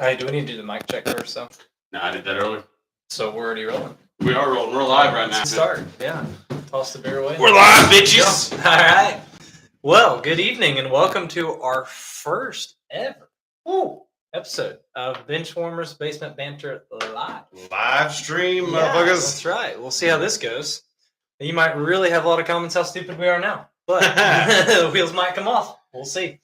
Hey, do we need to do the mic check first, though? No, I did that earlier. So we're already rolling. We are rolling. We're live right now. Let's start. Yeah. Toss the beer away. We're live, bitches. All right. Well, good evening and welcome to our first ever episode of Benchwarmers Basement Banter live. Live stream, Yeah, motherfuckers. that's right. We'll see how this goes. You might really have a lot of comments how stupid we are now, but the wheels might come off. We'll see.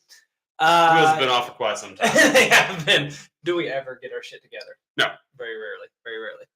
Wheels have been off for quite some time. They have been. Do we ever get our shit together? No. Very rarely. Very rarely.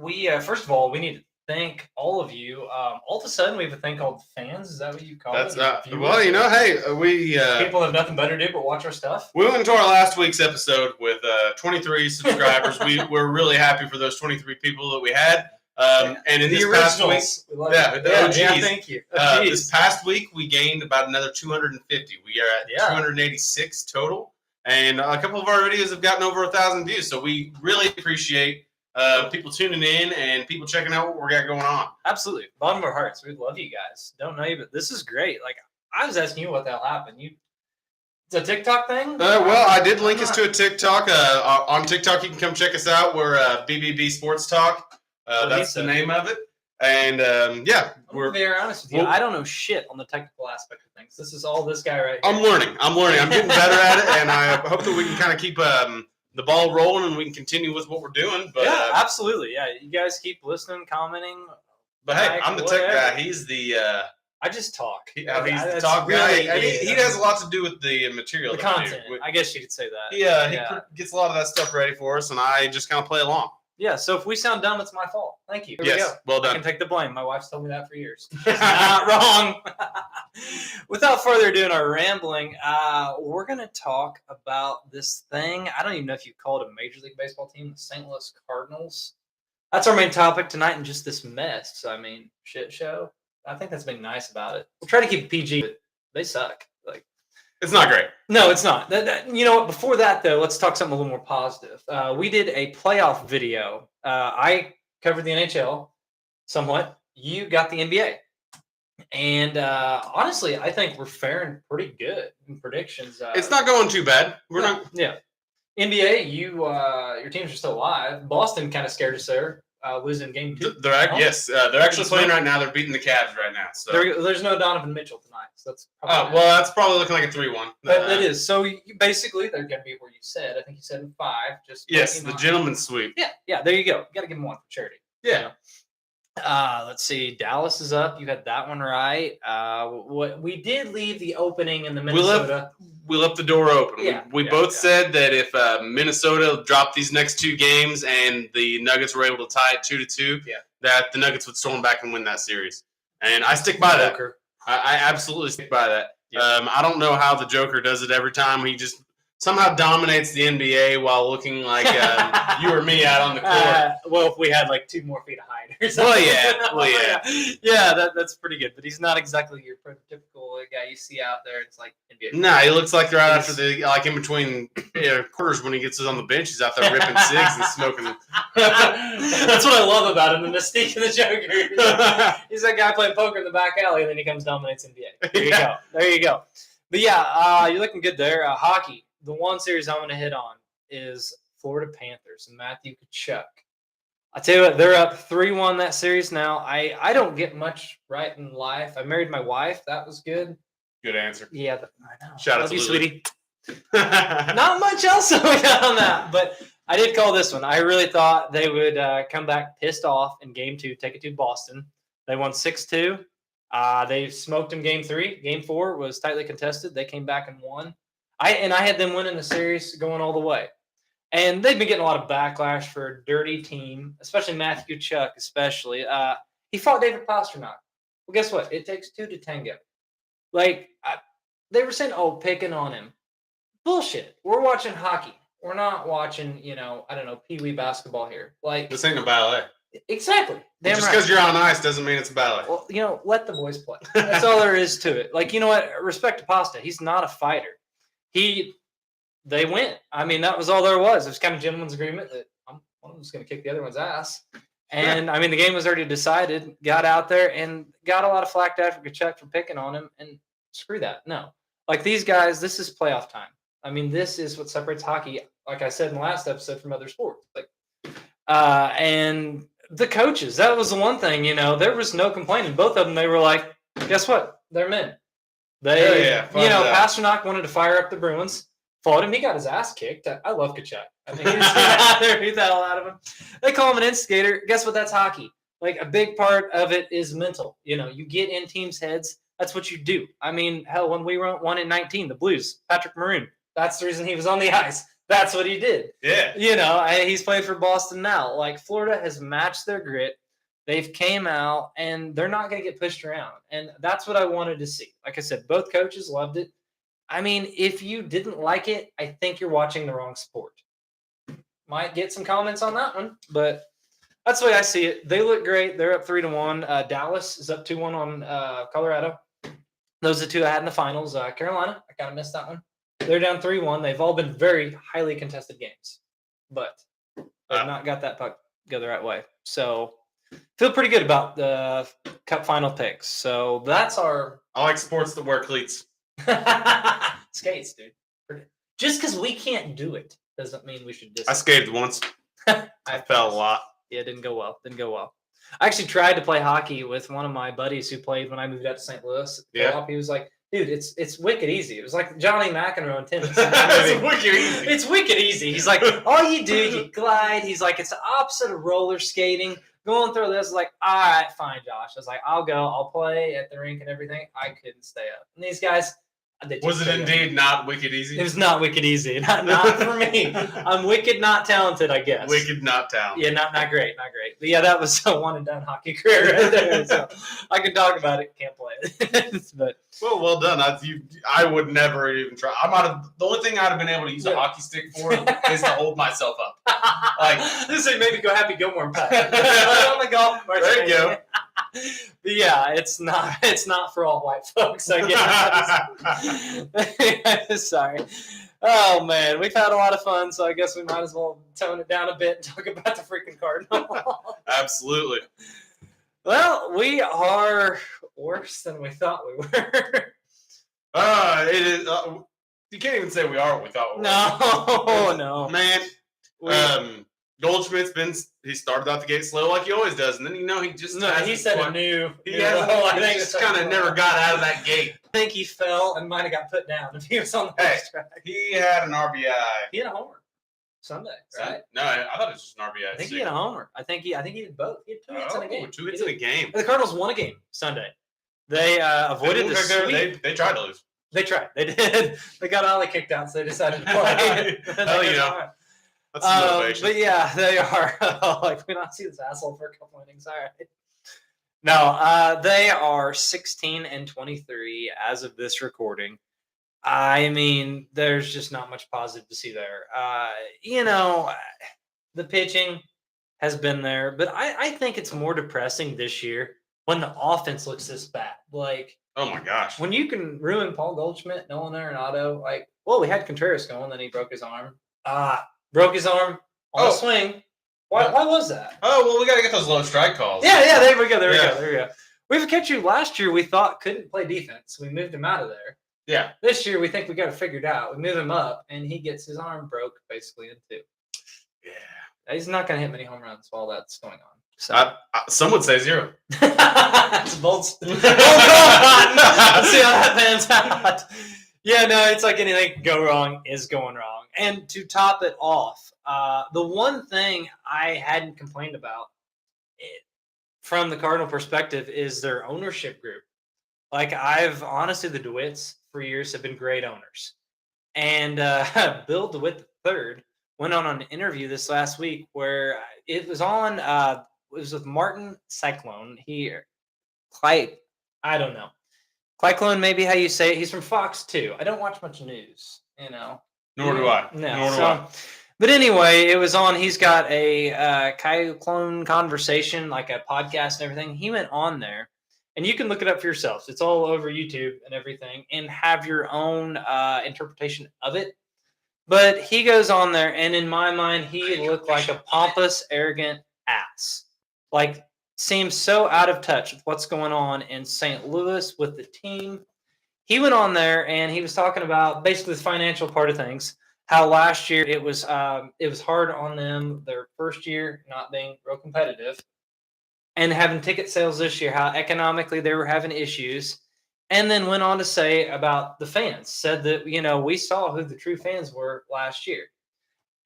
We first of all, we need to thank all of you. All of a sudden, we have a thing called fans. Is that what you call it? Well, you know, hey, we people have nothing better to do but watch our stuff. We went into our last week's episode with 23 subscribers. We're really happy for those 23 people that we had. And in the this originals. Past week, the OGs. Yeah, thank you. This past week, we gained about another 250. We are at 286 total. And a couple of our videos have gotten over 1,000 views. So we really appreciate people tuning in and people checking out what we got going on. Absolutely. Bottom of our hearts. We love you guys. Don't know you, but this is great. Like, I was asking you what the hell happened. It's a TikTok thing? Well, I did link us to a TikTok. On TikTok, you can come check us out. We're BBB Sports Talk. That's the name of it. And we're very honest with you. I don't know shit on the technical aspect of things. This is all this guy right here. I'm learning. I'm getting better at it, and I hope that we can kind of keep the ball rolling and we can continue with what we're doing. But yeah, absolutely. Yeah, you guys keep listening, commenting. But hey, I'm the tech guy. He's the. I just talk. He's the talk guy. He has a lot to do with the material. The content. I guess you could say that. He gets a lot of that stuff ready for us, and I just kind of play along. Yeah, so if we sound dumb, it's my fault. Thank you. Here we go. Well done. I can take the blame. My wife's told me that for years. Not wrong. Without further ado in our rambling, we're going to talk about this thing. I don't even know if you call it a Major League Baseball team, the St. Louis Cardinals. That's our main topic tonight, and just this mess. I mean, shit show. I think that's been nice about it. We'll try to keep it PG, but they suck. It's not great. No, it's not. You know what? Before that, though, let's talk something a little more positive. We did a playoff video. I covered the NHL somewhat. You got the NBA. And honestly, I think we're faring pretty good in predictions. It's not going too bad. We're not. Yeah. NBA, your teams are still alive. Boston kind of scared us there. Losing game 2. They're actually playing right now. They're beating the Cavs right now. So there's no Donovan Mitchell tonight. So that's that's probably looking like a 3-1. It is. So basically, they're going to be where you said. I think you said in 5. Yes, the gentleman's sweep. Yeah. There you go. You got to give them one for charity. Yeah. Let's see. Dallas is up. You got that one right. We did leave the opening in the Minnesota. We left the door open. Yeah, we both said that if Minnesota dropped these next 2 games and the Nuggets were able to tie it 2-2, that the Nuggets would storm back and win that series. And I stick by that. I absolutely stick by that. Yeah. I don't know how the Joker does it every time. He just somehow dominates the NBA while looking like you or me out on the court. Well, if we had like 2 more feet of height or something. Well, yeah. Yeah, that's pretty good. But he's not exactly your prototypical guy you see out there. It's like NBA. Nah, he looks like they're out after in between quarters when he gets on the bench. He's out there ripping cigs and smoking. That's what I love about him, the mystique of the Joker. He's that guy playing poker in the back alley, and then he comes dominates NBA. There you go. But yeah, you're looking good there. Hockey. The one series I'm going to hit on is Florida Panthers and Matthew Tkachuk. I tell you what, they're up 3-1 that series now. I don't get much right in life. I married my wife. That was good. Good answer. Yeah, I know. Shout out to you, Lily. sweetie. Not much else we got on that, but I did call this one. I really thought they would come back pissed off in Game 2, take it to Boston. They won 6-2. They smoked them Game 3. Game 4 was tightly contested. They came back and won. I had them winning the series going all the way. And they've been getting a lot of backlash for a dirty team, especially Matthew Tkachuk, especially. He fought David Pastrnak. Well, guess what? It takes 2 to tango. They were saying, picking on him. Bullshit. We're watching hockey. We're not watching, Pee-wee basketball here. This ain't a ballet. Exactly. Just because you're on ice doesn't mean it's a ballet. Well, let the boys play. That's all there is to it. You know what? Respect to Pasta. He's not a fighter. They went. I mean, that was all there was. It was kind of gentleman's agreement that one of them's going to kick the other one's ass. And, I mean, the game was already decided. Got out there and got a lot of flack for Tkachuk for picking on him. And screw that. No. These guys, this is playoff time. I mean, this is what separates hockey, like I said in the last episode, from other sports. And the coaches, that was the one thing, there was no complaining. Both of them, they were like, guess what? They're men. Pasternak wanted to fire up the Bruins. Fought him. He got his ass kicked. I love Kachuk. I think he beat that all out of him. They call him an instigator. Guess what? That's hockey. Like, a big part of it is mental. You get in teams' heads. That's what you do. I mean, hell, when we won in 19, the Blues, Patrick Maroon, that's the reason he was on the ice. That's what he did. Yeah. He's played for Boston now. Like, Florida has matched their grit. They've came out, and they're not going to get pushed around. And that's what I wanted to see. Like I said, both coaches loved it. I mean, if you didn't like it, I think you're watching the wrong sport. Might get some comments on that one, but that's the way I see it. They look great. They're up 3-1. Dallas is up 2-1 on Colorado. Those are the two I had in the finals. Carolina, I kind of missed that one. They're down 3-1. They've all been very highly contested games, but they've not got that puck go the right way. So feel pretty good about the Cup final picks. So that's our... I like sports that wear cleats. Skates, dude. Just because we can't do it doesn't mean we should I skated once. I fell a lot. Yeah, it didn't go well. I actually tried to play hockey with one of my buddies who played when I moved out to St. Louis. Yeah. He was like, dude, it's wicked easy. It was like Johnny McEnroe in tennis. It's wicked easy. It's wicked easy. He's like, all you do, you glide. He's like, it's the opposite of roller skating. Going through this, like, all right, fine, Josh. I was like, I'll go. I'll play at the rink and everything. I couldn't stay up. And these guys, was it indeed not wicked easy? It was not wicked easy. Not for me. I'm wicked, not talented, I guess. Wicked, not talented. Yeah, not great. But yeah, that was a one and done hockey career right there. So I can talk about it, can't play it. But well done. I would never even try. The only thing I'd have been able to use a hockey stick for is to hold myself up. Like this ain't maybe go Happy Gilmore and pat on the golf course. There you go. But yeah, it's not for all white folks, I guess. Sorry. Oh man, we've had a lot of fun, so I guess we might as well tone it down a bit and talk about the freaking Cardinals. Absolutely. Well, we are worse than we thought we were. It is. You can't even say we are what we thought we were. No, man. Goldschmidt's he started out the gate slow like he always does, and then he just he said it new. He just kind of never got out of that gate. I think he fell and might have got put down if he was on the first track. He had an RBI. He had a homer Sunday, right? No, I thought it was just an RBI. I think he had a homer. I think he did both. He had 2 hits in a game. 2 hits in a game. The Cardinals won a game Sunday. They avoided the sweep. They tried to lose. They tried. They did. They got Ollie kicked out, so they decided to play. That's motivation. But yeah, they are. We not see this asshole for a couple innings. All right. No, they are 16-23 as of this recording. I mean, there's just not much positive to see there. The pitching has been there, but I think it's more depressing this year when the offense looks this bad. Like, oh my gosh, when you can ruin Paul Goldschmidt, Nolan Arenado, we had Contreras going, then he broke his arm. Broke his arm on a swing. Why was that? Oh, well, we got to get those low strike calls. Yeah, there we go. We have a catcher last year we thought couldn't play defense. We moved him out of there. Yeah. This year we think we got it figured out. We move him up, and he gets his arm broke basically in 2. Yeah. He's not going to hit many home runs while that's going on. So. Some would say 0. That's a bold. Let's see how that pans out. Yeah, no, it's like anything can go wrong is going wrong. And to top it off, the one thing I hadn't complained about from the Cardinal perspective is their ownership group. The DeWitts for years have been great owners. And Bill DeWitt III went on an interview this last week where it was on, it was with Martin Cyclone. I don't know. Cyclone, maybe how you say it. He's from Fox 2. I don't watch much news, Nor do I. No. But anyway, it was on. He's got a Cyclone conversation, like a podcast and everything. He went on there, and you can look it up for yourselves. It's all over YouTube and everything, and have your own interpretation of it. But he goes on there, and in my mind, he looked like a pompous, arrogant ass. Seems so out of touch with what's going on in St. Louis with the team. he went on there and he was talking about basically the financial part of things. How last year it was hard on them their first year not being real competitive, and having ticket sales this year. How economically they were having issues, and then went on to say about the fans. Said that we saw who the true fans were last year,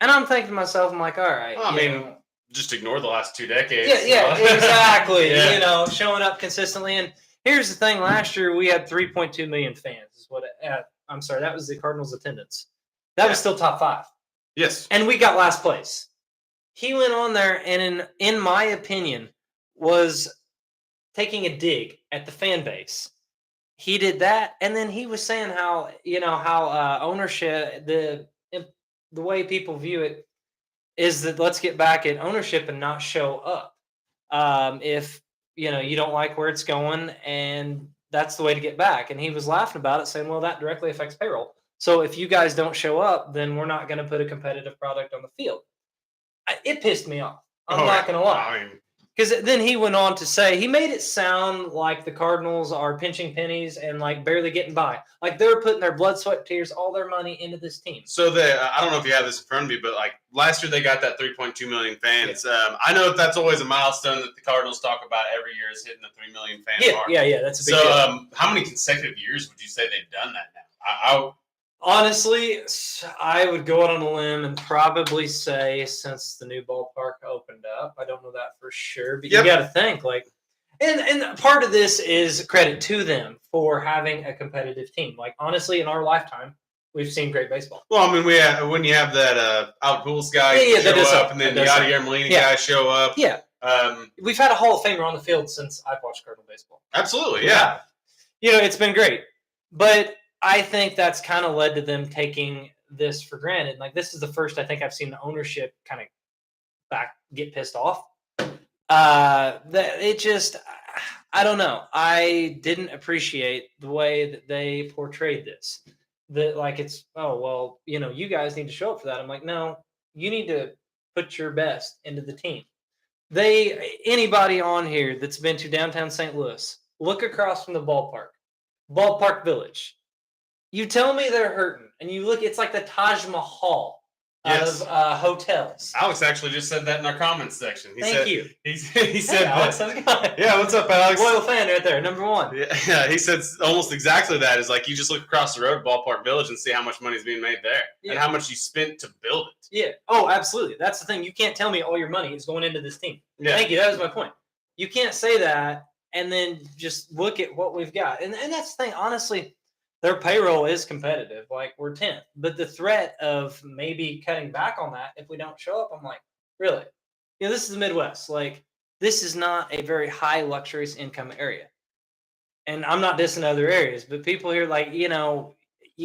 and I'm thinking to myself, I'm like, all right, Well, I mean, just ignore the last 2 decades. Yeah, exactly. Yeah. Showing up consistently. And here's the thing: last year we had 3.2 million fans. Is what? I'm sorry, that was the Cardinals' attendance. That was still top 5. Yes. And we got last place. He went on there and, in my opinion, was taking a dig at the fan base. He did that, and then he was saying how ownership, the way people view it is that let's get back at ownership and not show up. If you don't like where it's going, and that's the way to get back. And he was laughing about it, saying, well, that directly affects payroll. So if you guys don't show up, then we're not going to put a competitive product on the field. It pissed me off. I'm not going to lie. Because then he went on to say, he made it sound like the Cardinals are pinching pennies and like barely getting by. Like they're putting their blood, sweat, tears, all their money into this team. So I don't know if you have this in front of me, but like last year they got that 3.2 million fans. Yeah. I know that's always a milestone that the Cardinals talk about every year is hitting the 3 million fan mark. Yeah, that's a big deal. How many consecutive years would you say they've done that now? Honestly, I would go out on a limb and probably say since the new ballpark opened up. I don't know that for sure, but you got to think and part of this is credit to them for having a competitive team. Like honestly, in our lifetime, we've seen great baseball. Well, I mean, when you have that Al Pujols guy show up, and then the Yadier Molina guy show up. Yeah, we've had a Hall of Famer on the field since I've watched Cardinal baseball. Absolutely, yeah. It's been great, but I think that's kind of led to them taking this for granted. Like this is the first I think I've seen the ownership kind of get pissed off. I don't know. I didn't appreciate the way that they portrayed this. That like it's you guys need to show up for that. I'm like, no, you need to put your best into the team. Anybody on here that's been to downtown St. Louis, look across from the ballpark village. You tell me they're hurting, and you look, it's like the Taj Mahal of hotels. Alex actually just said that in our comments section. Thank you. He said, Alex, how's it going? Yeah, what's up, Alex? Loyal fan right there, number 1. Yeah, he said almost exactly that. Is like you just look across the road at Ballpark Village and see how much money is being made there and how much you spent to build it. Yeah. Oh, absolutely. That's the thing. You can't tell me all your money is going into this team. Yeah. Thank you. That was my point. You can't say that and then just look at what we've got. And that's the thing, honestly. Their payroll is competitive. Like, we're 10th. But the threat of maybe cutting back on that if we don't show up, I'm like, really? This is the Midwest. Like, this is not a very high luxurious income area. And I'm not dissing other areas, but people here, like, you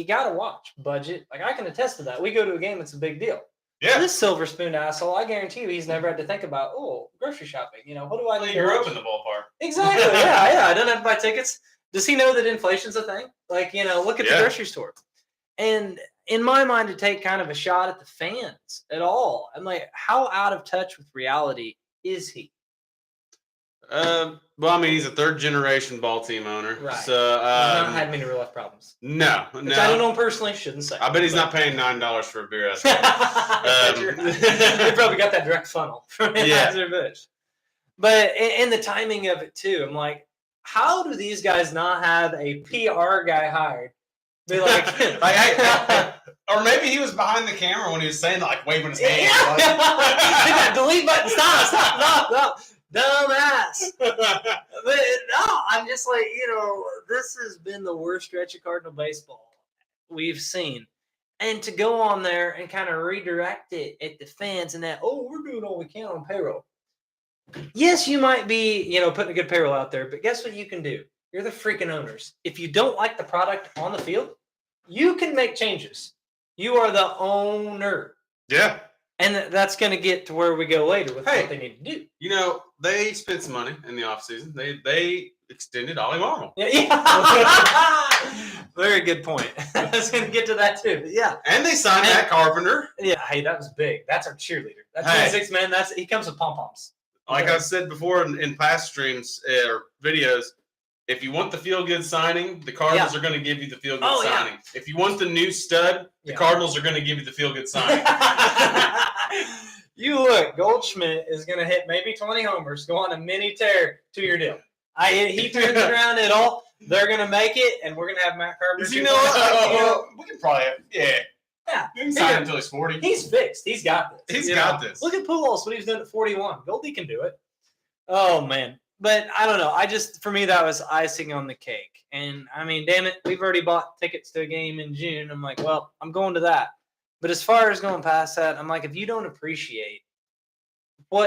got to watch budget. Like, I can attest to that. We go to a game, it's a big deal. Yeah. This silver spoon asshole, I guarantee you he's never had to think about, grocery shopping. What do I need? You grew up in the ballpark. Exactly. Yeah. I don't have to buy tickets. Does he know that inflation's a thing? Like, look at the grocery store. And in my mind, to take kind of a shot at the fans at all, I'm like, how out of touch with reality is he? Well, I mean, he's a third-generation ball team owner. Right. So, he's not had many real life problems. No. Which I don't know him personally, shouldn't say. I bet he's not paying $9 for a beer. They probably got that direct funnel from Anheuser-Busch. But in the timing of it, too, I'm like, how do these guys not have a PR guy hired? Be like, or maybe he was behind the camera when he was saying, like, waving his hand. Hit that delete button. Stop. No. Dumbass. But no, I'm just like, this has been the worst stretch of Cardinal baseball we've seen. And to go on there and kind of redirect it at the fans and that, we're doing all we can on payroll. Yes, you might be, putting a good payroll out there, but guess what you can do? You're the freaking owners. If you don't like the product on the field, you can make changes. You are the owner. Yeah. And that's going to get to where we go later with what they need to do. They spent some money in the offseason. They extended Ollie Marmol. Yeah. Very good point. I was going to get to that too. But yeah. And they signed Matt Carpenter. Yeah. Hey, that was big. That's our cheerleader. That 26 man. He comes with pom poms. Like I've said before in past streams or videos, If you want the feel-good signing, the Cardinals are going to give you the feel-good signing. Yeah. If you want the new stud, the Cardinals are going to give you the feel-good signing. You look, Goldschmidt is going to hit maybe 20 homers, go on a mini tear, 2-year deal. He turns it around at all. They're going to make it, and we're going to have Matt Carpenter. You know what? We can probably Yeah. We can sign him until he's 40. He's fixed. He's got this. He's got this. Look at Pujols, what he's doing at 41. Goldie can do it. Oh, man. But I don't know. For me, that was icing on the cake. And, I mean, damn it, we've already bought tickets to a game in June. I'm like, well, I'm going to that. But as far as going past that, I'm like, if you don't appreciate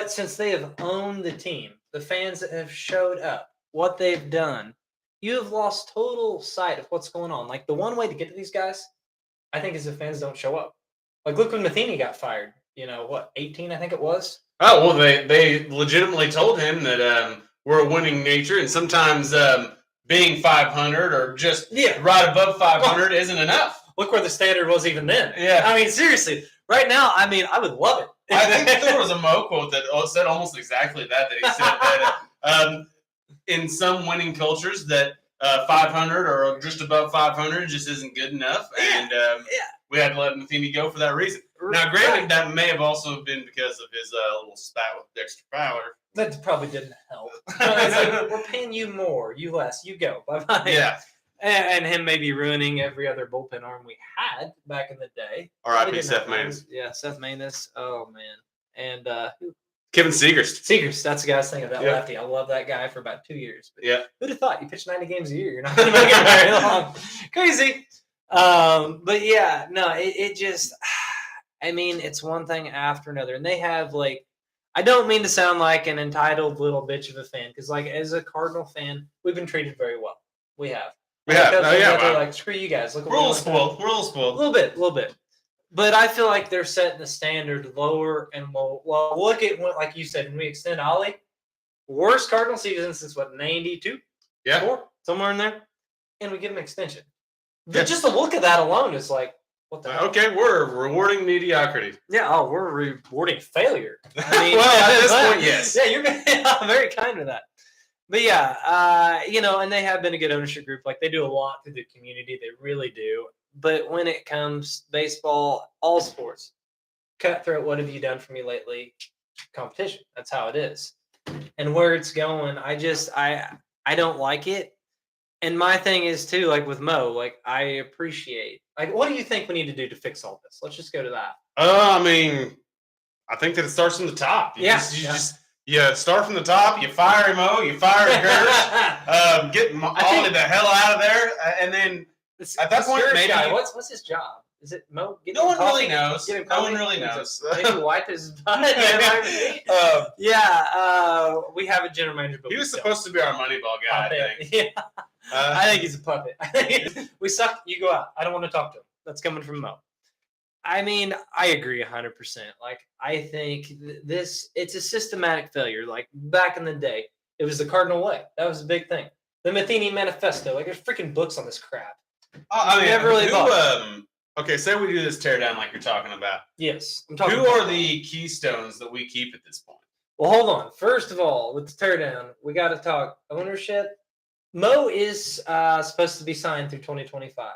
since they have owned the team, the fans that have showed up, what they've done, you have lost total sight of what's going on. Like, the one way to get to these guys, I think, is if fans don't show up. Like, look when Matheny got fired. 18, I think it was? Oh, well, they legitimately told him that we're a winning nature, and sometimes being 500 or just right above 500 isn't enough. Look where the standard was even then. Yeah. I mean, seriously. Right now, I mean, I would love it. I think there was a Mo quote that said almost exactly that he said that in some winning cultures that 500 or just above 500 just isn't good enough, and we had to let Matheny go for that reason. Now, granted, that may have also been because of his little spat with Dexter Fowler. That probably didn't help. It's like, we're paying you more, you less, you go. Bye-bye. Yeah. And him maybe ruining every other bullpen arm we had back in the day. R.I.P. Seth Maness. Yeah, Seth Maness. Oh, man. And Kevin Seagerst. That's the guy's thing about lefty. I love that guy for about 2 years. But who'd have thought you pitch 90 games a year? You're not going to make it very long. Crazy. But yeah, no, it just, I mean, it's one thing after another. And they have, like, I don't mean to sound like an entitled little bitch of a fan, because, like, as a Cardinal fan, we've been treated very well. We have. Yeah, they're like, screw you guys. Look, we're a little spoiled. We're a little spoiled. A little bit. But I feel like they're setting the standard lower and lower. Well, look at what, like you said, when we extend Ollie, worst Cardinal season since 92? Yeah. 4? Somewhere in there. And we get an extension. But just the look of that alone is like, what the hell? Okay, we're rewarding mediocrity. Yeah, we're rewarding failure. I mean, well, at this point, yes. Yeah, you're very kind to that. But yeah, and they have been a good ownership group. Like, they do a lot to the community. They really do. But when it comes baseball, all sports, cutthroat, what have you done for me lately? Competition. That's how it is. And where it's going, I don't like it. And my thing is too, like with Mo, like I appreciate. Like, what do you think we need to do to fix all this? Let's just go to that. I mean, I think that it starts from the top. You start from the top. You fire Mo. You fire Gersh. Get Ollie the hell out of there, and then at that point, maybe what's his job? Is it Mo? No one really knows. No one really knows. Maybe wipe his butt. We have a general manager. He was supposed to be our Moneyball guy. I think. Yeah. I think he's a puppet. We suck. You go out. I don't want to talk to him. That's coming from Mo. I mean, I agree 100%. Like, I think it's a systematic failure. Like, back in the day, it was the Cardinal way. That was a big thing. The Matheny Manifesto. Like, there's freaking books on this crap. Never really bought. Okay, say we do this teardown like you're talking about. Yes. I'm talking Who are the keystones that we keep at this point? Well, hold on. First of all, with the teardown, we got to talk ownership. Mo is supposed to be signed through 2025.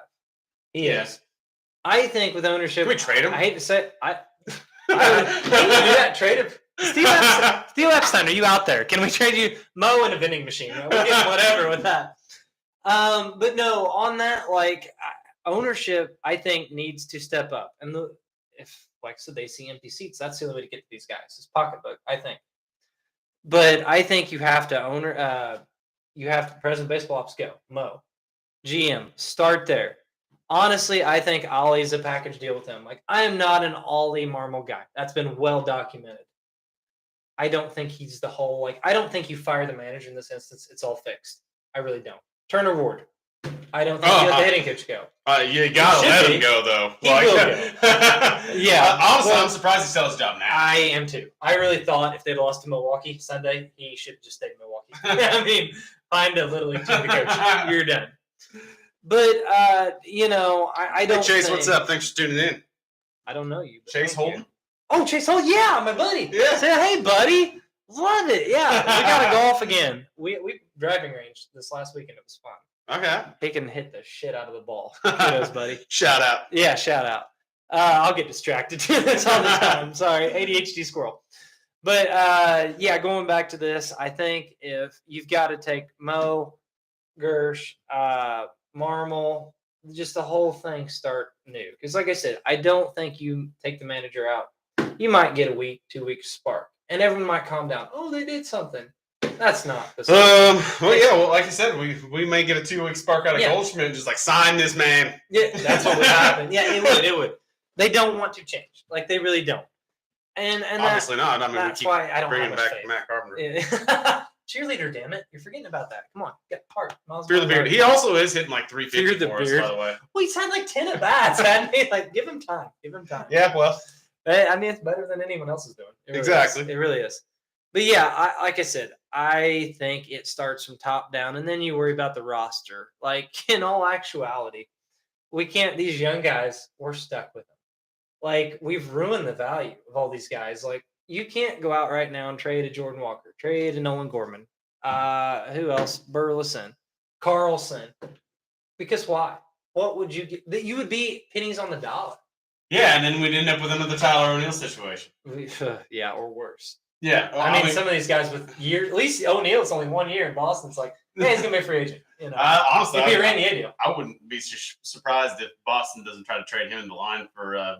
He is. I think with ownership, can we trade him? I hate to say it, I would hate to do that. Trade him. Steve Epstein, are you out there? Can we trade you Mo in a vending machine? We get whatever with that. But no, on that, like ownership, I think needs to step up. And if, like I said, they see empty seats, that's the only way to get to these guys. His pocketbook, I think. But I think you have to President Baseball Ops go. Mo. GM, start there. Honestly, I think Ollie's a package deal with him. Like, I am not an Ollie Marmol guy. That's been well documented. I don't think he's the whole, like, I don't think you fire the manager in this instance. It's all fixed. I really don't. Turner Ward. I don't think you let the hitting coach go. You gotta let him go, though. He will go. Yeah. Honestly, I'm surprised he still has a job now. I am too. I really thought if they'd lost to Milwaukee Sunday, he should have just stayed in Milwaukee. I mean, find a Little League team to coach. You're done. But, I don't Hey, Chase, what's up? Thanks for tuning in. I don't know you. Chase Holden? Oh, Chase Holden. Yeah, my buddy. Yeah. Say, hey, buddy. Love it. Yeah, we got to golf again. We driving range this last weekend. It was fun. Okay. He can hit the shit out of the ball. Kudos, buddy. Shout out. Yeah, shout out. I'll get distracted to this all the time. Sorry, ADHD squirrel. But yeah, going back to this, I think if you've got to take Mo, Gersh, Marmol, just the whole thing start new. Because like I said, I don't think you take the manager out. You might get a week, 2 weeks spark. And everyone might calm down. Oh, they did something. That's not the Well, yeah. Well, like I said, we may get a 2 week spark out of Goldschmidt and just like sign this man. Yeah, that's what would happen. Yeah, it would. They don't want to change. Like they really don't. And obviously not. I mean, that's we keep why I don't bringing have back faith. Matt Carpenter. Yeah. Cheerleader, damn it! You're forgetting about that. Come on, get heart. Fear the beard. He also is hitting like 350 for us, by the way. Well, he's had like 10 at bats. Like, give him time. Give him time. Yeah, well. I mean, it's better than anyone else is doing. Exactly. It really is. But yeah, like I said, I think it starts from top down, and then you worry about the roster. Like in all actuality, we can't. These young guys, we're stuck with them. Like we've ruined the value of all these guys. Like you can't go out right now and trade a Jordan Walker, trade a Nolan Gorman. Who else? Burleson, Carlson. Because why? What would you get? That you would be pennies on the dollar. Yeah, and then we'd end up with another Tyler O'Neill situation. Yeah, or worse. Yeah, well, I mean, some of these guys with years. At least O'Neill's only 1 year in Boston. It's like, man, he's gonna be a free agent. You know, honestly, it'd be a Randy A deal. I wouldn't be surprised if Boston doesn't try to trade him in the line for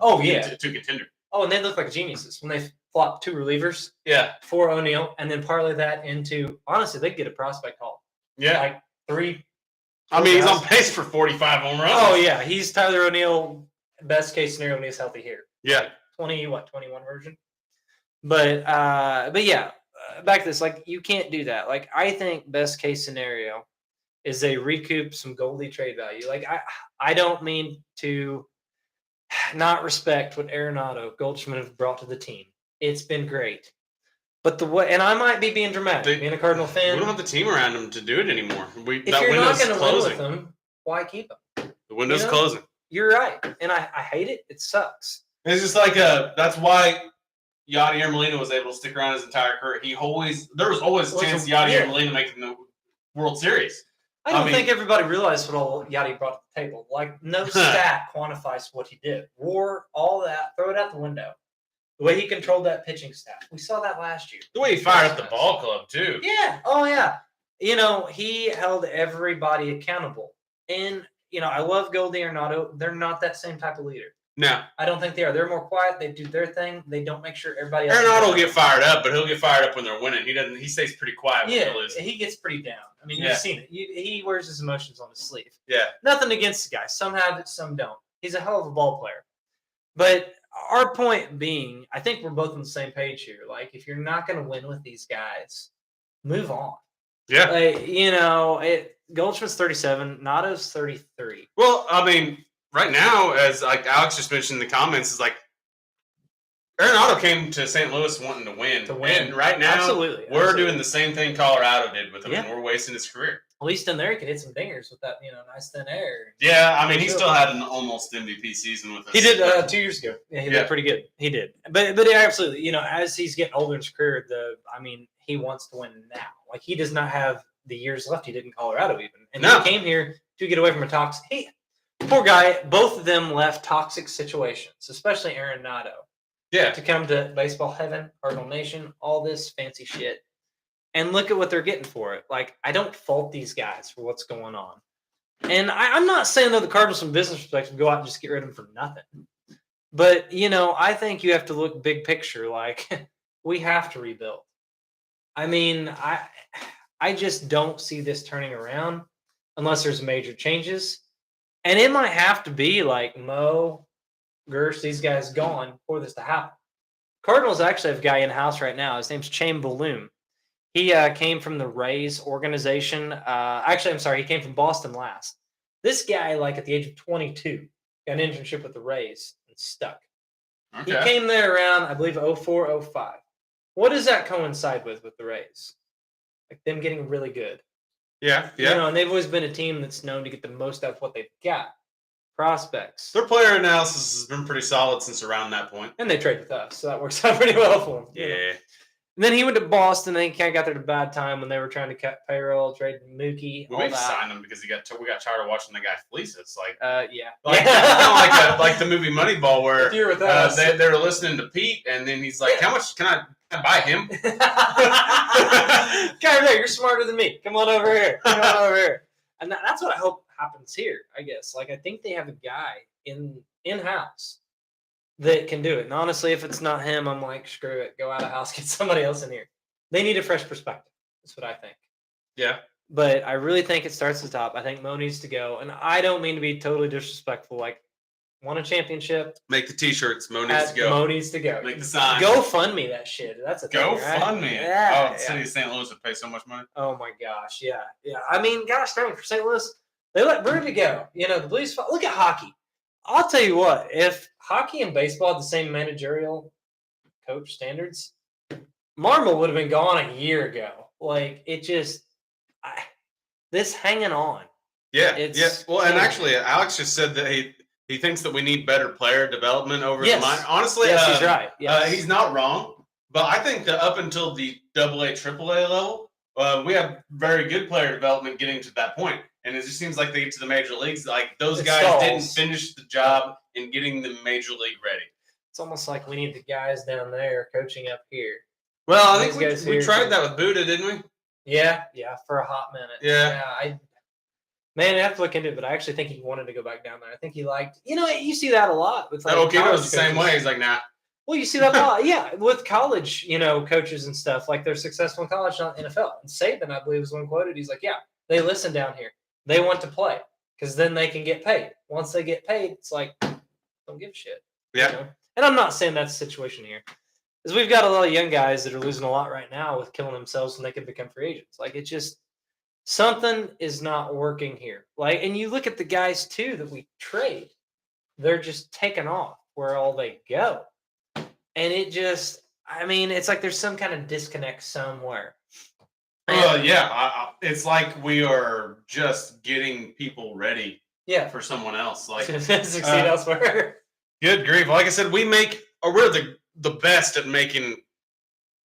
two contender. Oh, and they look like geniuses when they flop 2 relievers. Yeah, for O'Neill, and then parlay that into honestly, they get a prospect haul. Yeah, like 3. I mean, he's on pace for 45 home runs. Oh yeah, he's Tyler O'Neill. Best case scenario when he's healthy here. Yeah, 21 version. But yeah, back to this. Like you can't do that. Like I think best case scenario is they recoup some Goldie trade value. Like I don't mean to not respect what Arenado, Goldschmidt have brought to the team. It's been great. But and I might be being dramatic, being a Cardinal fan. We don't have the team around him to do it anymore. If you're not going to win with them, why keep them? The window's closing. You're right, and I hate it. It sucks. It's just like that's why Yadier Molina was able to stick around his entire career. There was always a chance Yadier Molina making the World Series. I don't think everybody realized what all Yadi brought to the table. Like no stat quantifies what he did. WAR, all that, throw it out the window. The way he controlled that pitching staff. We saw that last year. The way he fired up the ball club, too. Yeah. Oh, yeah. You know, he held everybody accountable. And, you know, I love Goldie Arenado. They're not that same type of leader. No. I don't think they are. They're more quiet. They do their thing. They don't make sure everybody else. Arenado will get fired up, but he'll get fired up when they're winning. He stays pretty quiet when they're losing. He gets pretty down. I mean, you've seen it. He wears his emotions on his sleeve. Yeah. Nothing against the guy. Some have it, some don't. He's a hell of a ball player. But our point being, I think we're both on the same page here. Like, if you're not going to win with these guys, move on. Yeah. Like, you know, Goldschmidt's 37, Nato's 33. Well, I mean, right now, as like Alex just mentioned in the comments, is like Arenado came to St. Louis wanting to win. And right now, we're doing the same thing Colorado did with him, and we're wasting his career. At least in there, he could hit some dingers with that, nice thin air. Yeah, I mean, he still had an almost MVP season with us. He did 2 years ago. Yeah, he did pretty good. He did. But yeah, absolutely. As he's getting older in his career, he wants to win now. Like, he does not have the years left he did in Colorado even. And he came here to get away from a toxic. Hey, poor guy. Both of them left toxic situations, especially Arenado. Yeah. To come to baseball heaven, Cardinal Nation, all this fancy shit. And look at what they're getting for it. Like, I don't fault these guys for what's going on. And I'm not saying, though, the Cardinals from business perspective go out and just get rid of them for nothing. But, I think you have to look big picture. Like, we have to rebuild. I mean, I just don't see this turning around unless there's major changes. And it might have to be like Mo, Gersh, these guys gone for this to happen. Cardinals actually have a guy in-house right now. His name's Chaim Bloom. He came from the Rays organization. He came from Boston last. This guy, like at the age of 22, got an internship with the Rays and stuck. Okay. He came there around, I believe, 04, 05. What does that coincide with the Rays? Like them getting really good. Yeah. And they've always been a team that's known to get the most out of what they've got. Prospects. Their player analysis has been pretty solid since around that point. And they trade with us, so that works out pretty well for them. Yeah. And then he went to Boston, and he kind of got there at a bad time when they were trying to cut payroll, trade Mookie. We signed him because we got tired of watching the guy fleece us. Yeah. Kind of like the movie Moneyball, where If you're with us. they were listening to Pete, and then he's like, "How much can I buy him?" Guy there, you're smarter than me. Come on over here. And that's what I hope happens here, I guess. Like, I think they have a guy in-house that can do it. And honestly, if it's not him, I'm like, screw it. Go out of house, get somebody else in here. They need a fresh perspective. That's what I think. Yeah. But I really think it starts at the top. I think Mo needs to go. And I don't mean to be totally disrespectful. Like, won a championship. Make the T-shirts. Mo needs to go. Mo needs to go. Make the sign. Go fund me that shit. That's a thing, right? Go fund me. Yeah. The city of St. Louis would pay so much money. Oh my gosh, yeah. I mean, gosh dang, for St. Louis, they let Rudy go. The Blues. Look at hockey. I'll tell you what. If hockey and baseball had the same managerial coach standards, Marmol would have been gone a year ago. Like, it just this hanging on. Yeah. Well, and actually, Alex just said that he thinks that we need better player development over the minor. Honestly, yes, he's right. Yes. He's not wrong. But I think that up until the AA, AAA level, we have very good player development getting to that point. And it just seems like they get to the major leagues, like those guys didn't finish the job in getting the major league ready. It's almost like we need the guys down there coaching up here. Well, I think we tried that with Buddha, didn't we? Yeah, for a hot minute. Yeah. I have to look into it, but I actually think he wanted to go back down there. I think he liked, you see that a lot with like okay, was the same way. He's like, nah. Well, you see that a lot, yeah, with college, coaches and stuff. Like, they're successful in college, not NFL. And Saban, I believe, was one quoted. He's like, yeah, they listen down here. They want to play because then they can get paid. Once they get paid, it's like, don't give a shit. Yeah. And I'm not saying that's the situation here. Because we've got a lot of young guys that are losing a lot right now with killing themselves when they could become free agents. Like, it's just something is not working here. Like, and you look at the guys too that we trade, they're just taking off where all they go. And it just, it's like there's some kind of disconnect somewhere. It's like we are just getting people ready for someone else. Like, succeed elsewhere. Good grief. Like I said, we're the best at making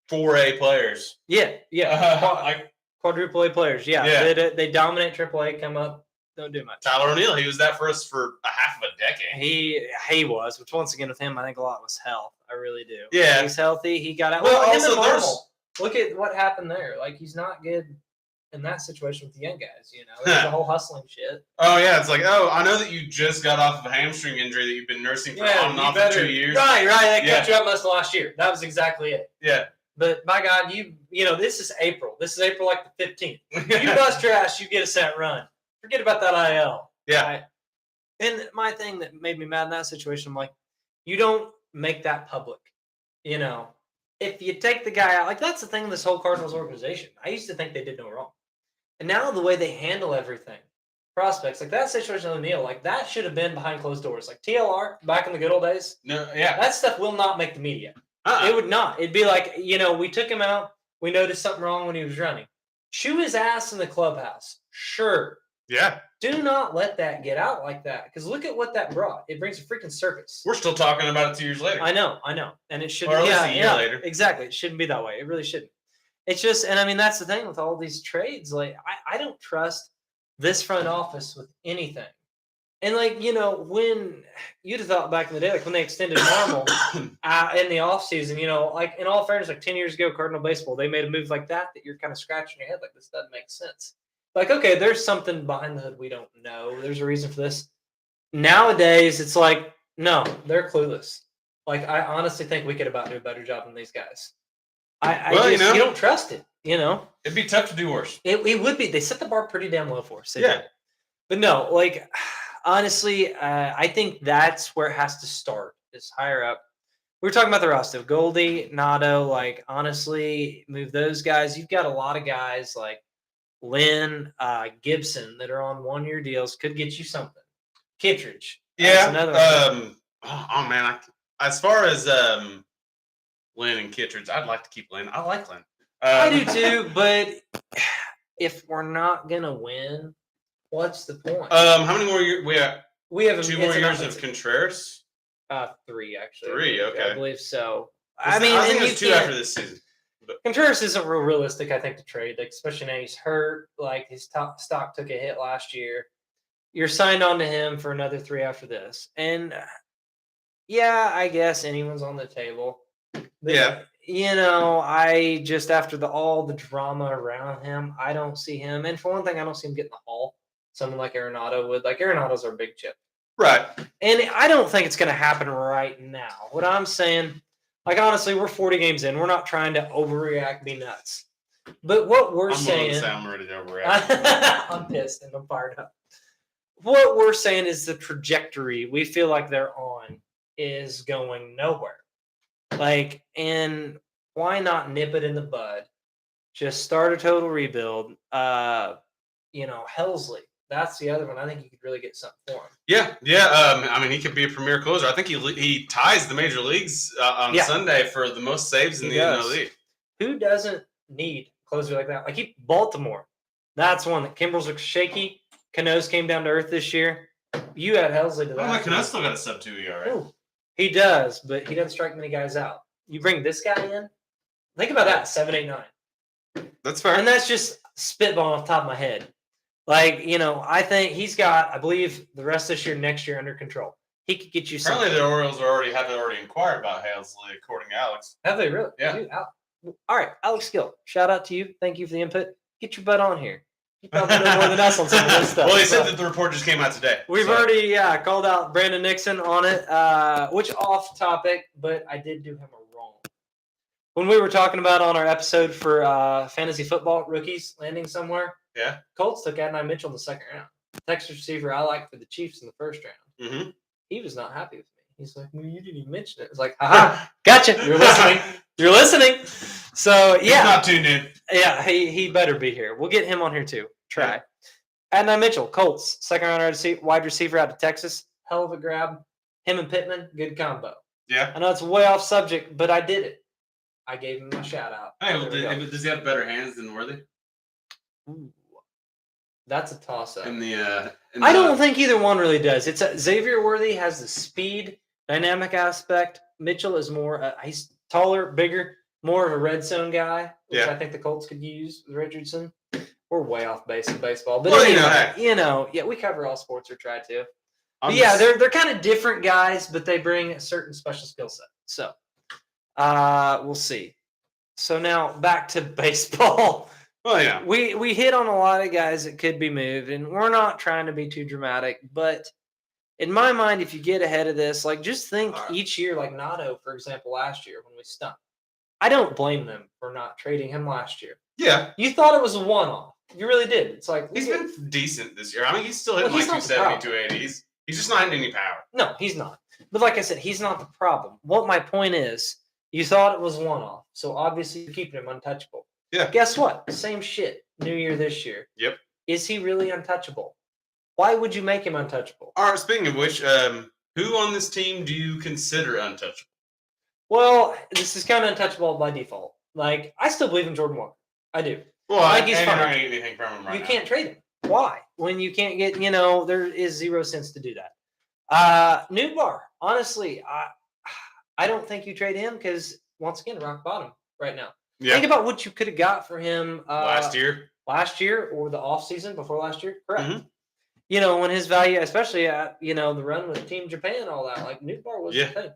4A players. Quadruple A players. They dominate AAA, come up, don't do much. Tyler O'Neill, he was that for us for a half of a decade. He was, which once again with him, I think a lot was health. I really do. Yeah. He's healthy. He got out. Well, also look at what happened there. Like, he's not good in that situation with the young guys, There's the whole hustling shit. Oh, yeah. It's like, I know that you just got off of a hamstring injury that you've been nursing for on and off for 2 years. Right. That kept you up most of last year. That was exactly it. Yeah. But, my God, this is April. This is April like the 15th. You bust your ass, you get a set run. Forget about that IL. Yeah. Right? And my thing that made me mad in that situation, I'm like, you don't make that public, If you take the guy out, like, that's the thing of this whole Cardinals organization. I used to think they did no wrong. And now the way they handle everything, prospects, like that situation with O'Neill, like, that should have been behind closed doors. Like TLR, back in the good old days. No, yeah. That stuff will not make the media. It would not. It'd be like, we took him out. We noticed something wrong when he was running. Chew his ass in the clubhouse. Sure. Yeah. Do not let that get out like that. Because look at what that brought. It brings a freaking circus. We're still talking about it 2 years later. I know. And it shouldn't. Or at least a year later. Exactly. It shouldn't be that way. It really shouldn't. It's just, and that's the thing with all these trades. Like, I don't trust this front office with anything. And, like, when you'd have thought back in the day, like when they extended Marmol in the offseason, like, in all fairness, like 10 years ago, Cardinal baseball, they made a move like that you're kind of scratching your head like, this doesn't make sense. Like, okay, there's something behind the hood we don't know. There's a reason for this. Nowadays, it's like, no, they're clueless. Like, I honestly think we could about do a better job than these guys. You don't trust it, It'd be tough to do worse. It would be. They set the bar pretty damn low for us. Yeah. But no, like, honestly, I think that's where it has to start, is higher up. We were talking about the roster. Goldie, Nato, like, honestly, move those guys. You've got a lot of guys like Lynn, Gibson that are on 1-year deals. Could get you something. Kittredge. Yeah. As far as Lynn and Kittredge, I'd like to keep Lynn. I like Lynn. I do too, but if we're not going to win, what's the point? How many more years? We have 2 more years of Contreras? 3, actually. 3, okay. I believe so. I think it's 2 after this season. Contreras isn't real realistic, I think, to trade, like, especially now he's hurt. Like, his top stock took a hit last year. You're signed on to him for another 3 after this. And, yeah, I guess anyone's on the table. But, I just, after all the drama around him, I don't see him. And for one thing, I don't see him getting the haul. Someone like Arenado would. Like, Arenado's our big chip. Right. And I don't think it's going to happen right now. What I'm saying, like, honestly, we're 40 games in. We're not trying to overreact, be nuts. But what we're saying... I'm ready to overreact. I'm pissed and I'm fired up. What we're saying is the trajectory we feel like they're on is going nowhere. Like, and why not nip it in the bud? Just start a total rebuild. Helsley. That's the other one. I think you could really get something for him. Yeah. I mean, he could be a premier closer. I think he ties the major leagues on Sunday for the most saves in the NL League. Who doesn't need a closer like that? Like Baltimore. That's one that Kimbrel's looks shaky. Cano's came down to earth this year. You had Helsley to that. Like Cano's still got a sub-2 ERA. Ooh, he does, but he doesn't strike many guys out. You bring this guy in. Think about that. 7, 8, 9. That's fair. And that's just spitball off the top of my head. Like, I think he's got, I believe, the rest of this year, next year under control. He could get you something. Apparently the Orioles have already inquired about Helsley, according to Alex. Have they really? Yeah. Dude, all right, Alex Gill, shout out to you. Thank you for the input. Get your butt on here. You probably know more than us on some of this stuff. Well, he said that the report just came out today. We've already, called out Brandon Nixon on it, which off topic, but I did do him a wrong. When we were talking about on our episode for fantasy football rookies landing somewhere, Colts took Adonai Mitchell in the second round. Texas receiver I like for the Chiefs in the first round. Mm-hmm. He was not happy with me. He's like, well, you didn't even mention it. It's like, haha, gotcha. You're listening. You're listening. So, yeah. He's not tuned in. Yeah, he better be here. We'll get him on here, too. Try. Yeah. Adonai Mitchell, Colts, second round wide receiver out of Texas. Hell of a grab. Him and Pittman, good combo. Yeah. I know it's way off subject, but I did it. I gave him a shout out. Hey, does he have better hands than Worthy? Ooh. That's a toss-up. I don't think either one really does. Xavier Worthy has the speed, dynamic aspect. Mitchell is more, he's taller, bigger, more of a red zone guy, which I think the Colts could use with Richardson. We're way off base in baseball. But we cover all sports or try to. They're kind of different guys, but they bring a certain special skill set. So, we'll see. So now back to baseball. Well, yeah. We hit on a lot of guys that could be moved, and we're not trying to be too dramatic, but in my mind, if you get ahead of this, like just think each year, like Nato, for example, last year when we stunk. I don't blame them for not trading him last year. Yeah. You thought it was a one-off. You really did. It's like he's been decent this year. I mean, he's still hitting like 270, 280. He's just not hitting any power. No, he's not. But like I said, he's not the problem. What my point is, you thought it was one-off, so obviously you're keeping him untouchable. Yeah. Guess what? Same shit. New year this year. Yep. Is he really untouchable? Why would you make him untouchable? All right, speaking of which, who on this team do you consider untouchable? Well, this is kind of untouchable by default. Like, I still believe in Jordan Walker. I do. Well, I think he's fine. You're not getting anything from him right now. You can't trade him. Why? When you can't get, there is 0 cents to do that. Newbar, honestly, I don't think you trade him because, once again, rock bottom right now. Yeah. Think about what you could have got for him last year or the offseason before last year. Correct. Mm-hmm. When his value, especially at, the run with Team Japan and all that, like Newbar was the thing.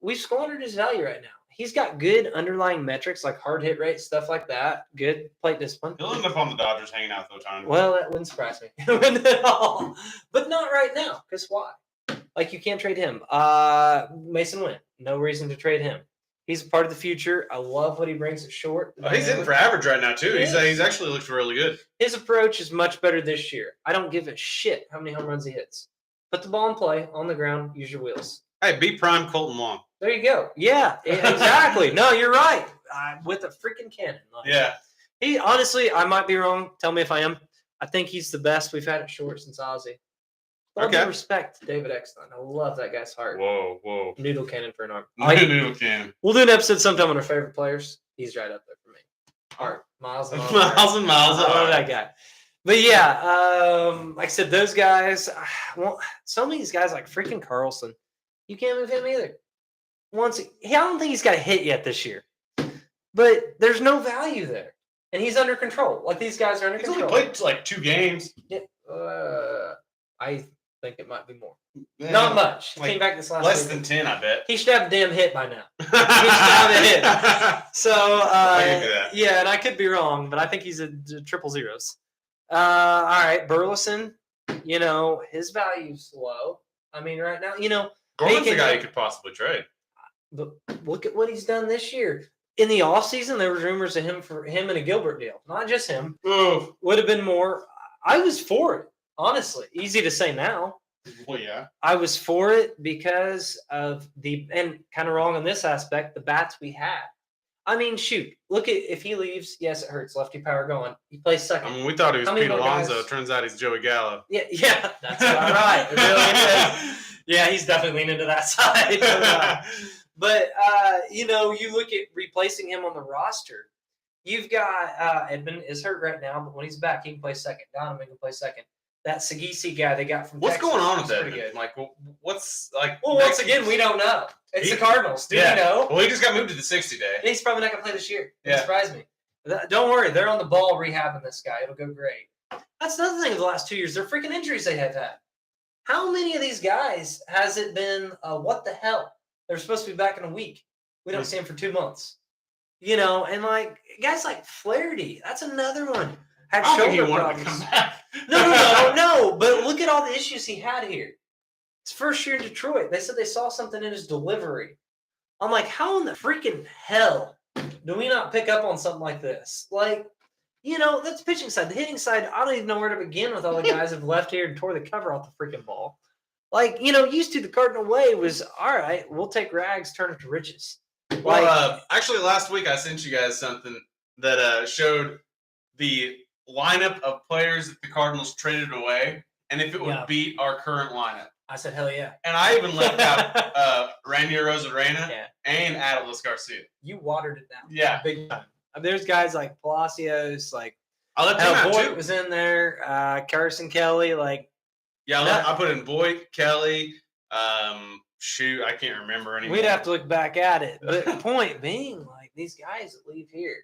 We've squandered his value right now. He's got good underlying metrics like hard hit rate, stuff like that. Good plate discipline. He'll end up on the Dodgers hanging out though, time. Well, that wouldn't surprise me. At all. But not right now. Because why? Like, you can't trade him. Mason Wynn. No reason to trade him. He's a part of the future. I love what he brings at short. Oh, he's hitting for average right now, too. He's actually looked really good. His approach is much better this year. I don't give a shit how many home runs he hits. Put the ball in play, on the ground, use your wheels. Hey, be prime Colton Long. There you go. Yeah, exactly. No, you're right. With a freaking cannon. He, honestly, I might be wrong. Tell me if I am. I think he's the best we've had at short since Ozzie. All due respect to David Eckstein. I love that guy's heart. Whoa. Noodle cannon for an arm. Noodle cannon. We'll do an episode sometime on our favorite players. He's right up there for me. Heart. Miles and miles. Miles and miles. I love that guy. But yeah, like I said, those guys, some of these guys like freaking Carlson, you can't move him either. I don't think he's got a hit yet this year. But there's no value there. And he's under control. Like, these guys are under He's control. only played like 2 games. Yeah, I think it might be more. Yeah, not much. He came back this last less week. than 10, I bet. He should have a damn hit by now. He should have a hit. So, yeah, and I could be wrong, but I think he's a triple zeros. All right, Burleson, his value's low. I mean, right now, Gorman's the guy you could possibly trade. But look at what he's done this year. In the offseason, there was rumors of him and a Gilbert deal. Not just him. Ooh. Would have been more. I was for it, honestly. Easy to say now. Well, yeah. I was for it because of and kind of wrong on this aspect, the bats we had. I mean, shoot. Look at if he leaves. Yes, it hurts. Lefty power going. He plays second. I mean, we thought he was Pete Alonso. Turns out he's Joey Gallo. Yeah, that's all right. It really is. Yeah, he's definitely leaning to that side. But you look at replacing him on the roster. You've got Edmund is hurt right now, but when he's back, he can play second. Donovan can play second. That Sagisi guy they got from What's Texas going on with that? good. Like, what's like? Well, once again, we don't know. It's the Cardinals. Do we know? Well, he just got moved to the 60 day. He's probably not going to play this year. It surprised me. Don't worry, they're on the ball rehabbing this guy. It'll go great. That's another thing of the last 2 years. They're freaking injuries they have had. How many of these guys has it been? What the hell? They're supposed to be back in a week. We don't see him for 2 months. And like guys like Flaherty, that's another one. Had shoulder problems. To come back. No. But look at all the issues he had here. His first year in Detroit, they said they saw something in his delivery. I'm like, how in the freaking hell do we not pick up on something like this? Like, that's the pitching side. The hitting side, I don't even know where to begin with all the guys who've left here and tore the cover off the freaking ball. Like, used to the Cardinal way was, all right, we'll take rags, turn it to riches. Well, actually, last week I sent you guys something that showed the lineup of players that the Cardinals traded away, and if it would beat our current lineup. I said, hell yeah. And I even left out Randy Rosarena and Adolis Garcia. You watered it down. Yeah. Big time. There's guys like Palacios, like I left him out Boyd too. Was in there, Carson Kelly, like. Yeah, I put in Boyd, Kelly, I can't remember anymore. We'd have to look back at it. But the point being, like, these guys that leave here,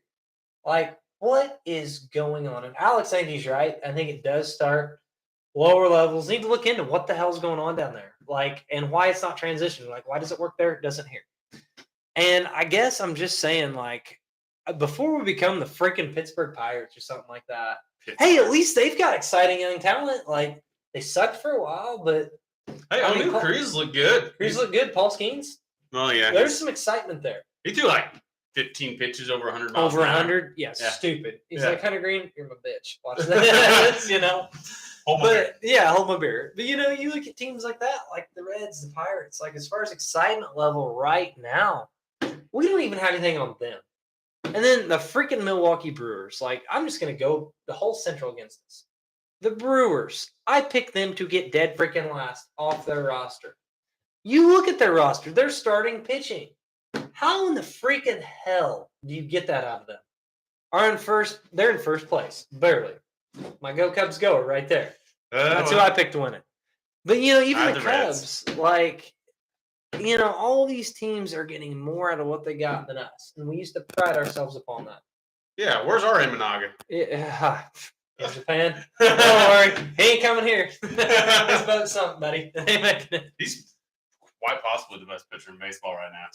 like, what is going on? And Alex Andy's right. I think it does start lower levels. Need to look into what the hell's going on down there. Like, and why it's not transitioning. Like, why does it work there? It doesn't here. And I guess I'm just saying, like, before we become the freaking Pittsburgh Pirates or something like that, hey, at least they've got exciting young talent. Like, they sucked for a while, but hey, Cruz looked good. Cruz looked good. Paul Skeens. Oh yeah, there's some excitement there. He threw like 15 pitches over 100 miles. Over 100, yeah. Stupid. He's like, Hunter Green, you're my bitch. Watch that. Hold my beer. But you look at teams like that, like the Reds, the Pirates. Like as far as excitement level right now, we don't even have anything on them. And then the freaking Milwaukee Brewers. Like I'm just gonna go the whole Central against us. The Brewers, I picked them to get dead freaking last off their roster. You look at their roster, they're starting pitching. How in the freaking hell do you get that out of them? They're in first place, barely. My Go Cubs go right there. That's who I picked to win it. But, even the Cubs, like, all these teams are getting more out of what they got than us. And we used to pride ourselves upon that. Yeah, where's our Imanaga? In Japan. Don't worry. He ain't coming here. His boat's something, buddy. He's quite possibly the best pitcher in baseball right now.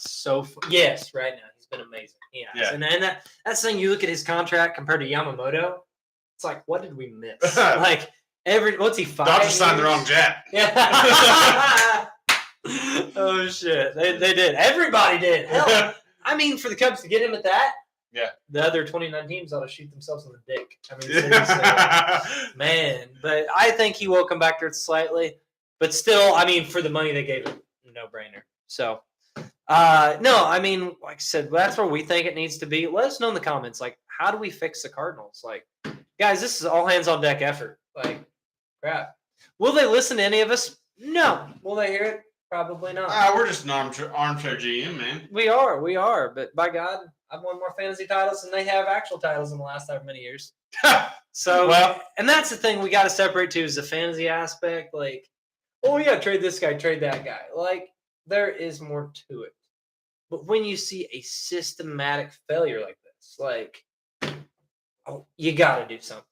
Yes, right now. He's been amazing. Yeah. And that's the thing. You look at his contract compared to Yamamoto. It's like, what did we miss? Like, what's he, 5 Dodgers signed the wrong Jap. Yeah. Oh, shit. They did. Everybody did. Hell, I mean, for the Cubs to get him at that, the other 29 teams ought to shoot themselves in the dick. I mean, seriously. Man. But I think he will come back to it slightly. But still, I mean, for the money they gave him, no-brainer. So, no, I mean, like I said, that's where we think it needs to be. Let us know in the comments, like, how do we fix the Cardinals? Like, guys, this is all hands-on-deck effort. Like, crap. Will they listen to any of us? No. Will they hear it? Probably not. We're just an armchair GM, man. We are. But by God, I've won more fantasy titles than they have actual titles in the last however many years. So, and that's the thing we got to separate too is the fantasy aspect. Like, oh yeah, trade this guy, trade that guy. Like, there is more to it. But when you see a systematic failure like Cardinals. Like, oh, you got to do something.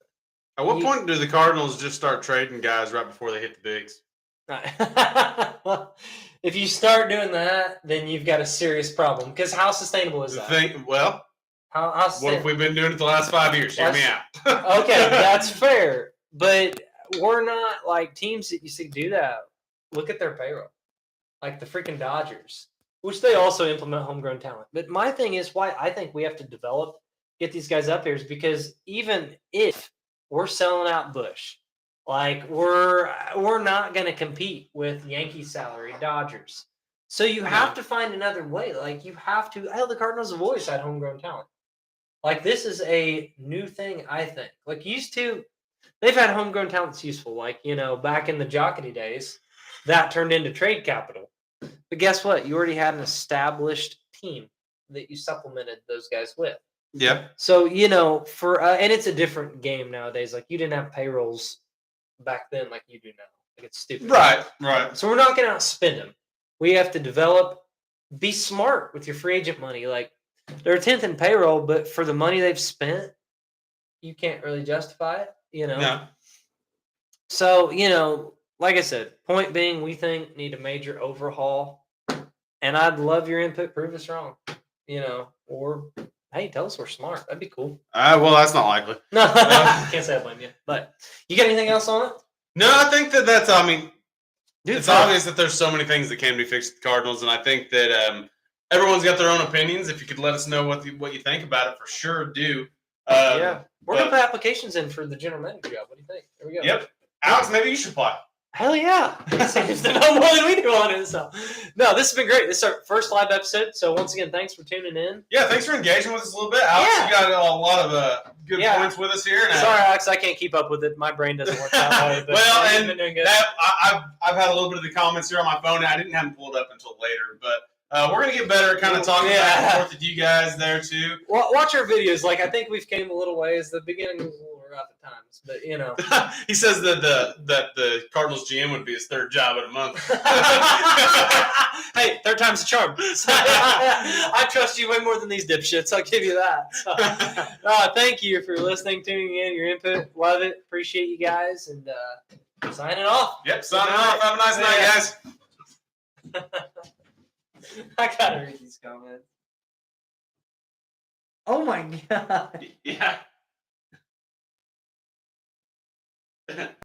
At what point do the Cardinals just start trading guys right before they hit the bigs? Well, if you start doing that, then you've got a serious problem. Because how sustainable is that? How what if we've been doing it the last 5 years? Hear me out. Okay, that's fair. But we're not like teams that you see do that. Look at their payroll. Like the freaking Dodgers, which they also implement homegrown talent. But my thing is why I think we have to get these guys up here is because even if we're selling out Bush, like we're not going to compete with Yankees salary, Dodgers. So you have to find another way. Like you have to. Hell, the Cardinals have always had homegrown talent. Like this is a new thing, I think. Like used to, they've had homegrown talents useful. Like back in the Jocketty days, that turned into trade capital. But guess what? You already had an established team that you supplemented those guys with. Yeah. So and it's a different game nowadays. Like you didn't have payrolls back then, like you do now. Like it's stupid. Right. So we're not going to outspend them. We have to develop, be smart with your free agent money. Like they're 10th in payroll, but for the money they've spent, you can't really justify it. No. So like I said, point being, we think need a major overhaul. And I'd love your input. Prove us wrong, or hey, tell us we're smart. That'd be cool. Well, that's not likely. No, can't say I blame you. But you got anything else on it? No, I think that's. I mean, it's obvious that there's so many things that can be fixed with the Cardinals, and I think that everyone's got their own opinions. If you could let us know what you think about it, for sure do. We're gonna put applications in for the general manager job. What do you think? There we go. Yep, Alex, maybe you should apply. Hell yeah. He seems to know more than we do on it. So, no, this has been great. This is our first live episode. So, once again, thanks for tuning in. Yeah, thanks for engaging with us a little bit. Alex, you got a lot of good points with us here. Sorry, Alex, I can't keep up with it. My brain doesn't work that way. But well, and been doing good. I've had a little bit of the comments here on my phone. I didn't have them pulled up until later. But we're going to get better at kind of talking back and forth with you guys there, too. Well, watch our videos. Like, I think we've came a little ways. The beginning was a little rough at times. But, He says that the Cardinals GM would be his third job in a month. Hey, third time's a charm. I trust you way more than these dipshits. I'll give you that. So, thank you for listening, tuning in, your input. Love it. Appreciate you guys. And signing off. Yep, signing off. Have a nice night, guys. I gotta read these comments. Oh my god. Yeah.